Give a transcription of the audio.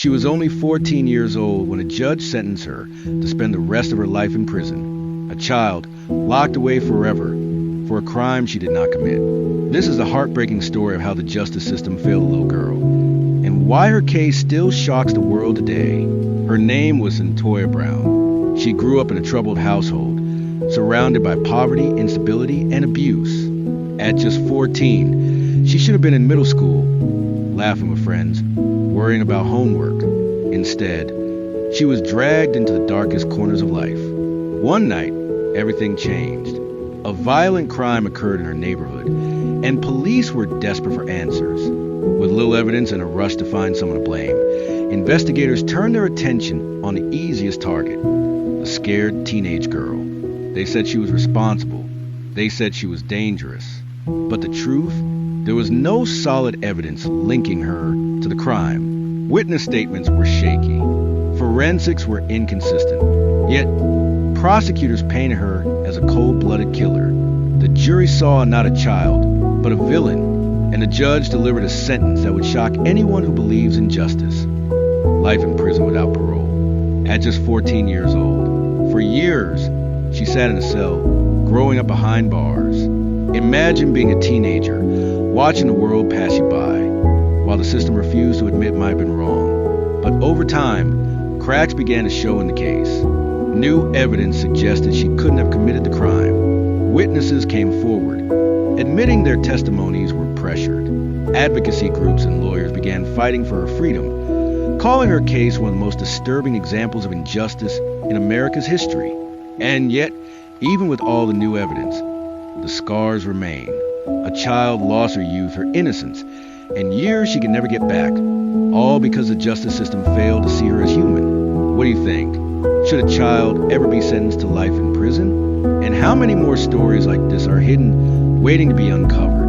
She was only 14 years old when a judge sentenced her to spend the rest of her life in prison, a child locked away forever for a crime she did not commit. This is the heartbreaking story of how the justice system failed a little girl, and why her case still shocks the world today. Her name was Cyntoia Brown. She grew up in a troubled household, surrounded by poverty, instability, and abuse. At just 14, she should have been in middle school, laughing with friends, worrying about homework. Instead, she was dragged into the darkest corners of life. One night, everything changed. A violent crime occurred in her neighborhood, and police were desperate for answers. With little evidence and a rush to find someone to blame, investigators turned their attention on the easiest target, a scared teenage girl. They said she was responsible. They said she was dangerous. But the truth? There was no solid evidence linking her to the crime. Witness statements were shaky. Forensics were inconsistent. Yet, prosecutors painted her as a cold-blooded killer. The jury saw not a child, but a villain, and the judge delivered a sentence that would shock anyone who believes in justice. Life in prison without parole, at just 14 years old. For years, she sat in a cell, growing up behind bars. Imagine being a teenager, watching the world pass you by, while the system refused to admit might have been wrong. But over time, cracks began to show in the case. New evidence suggested she couldn't have committed the crime. Witnesses came forward, admitting their testimonies were pressured. Advocacy groups and lawyers began fighting for her freedom, calling her case one of the most disturbing examples of injustice in America's history. And yet, even with all the new evidence, the scars remain. A child lost her youth, her innocence, and years she can never get back, all because the justice system failed to see her as human. What do you think? Should a child ever be sentenced to life in prison? And how many more stories like this are hidden, waiting to be uncovered?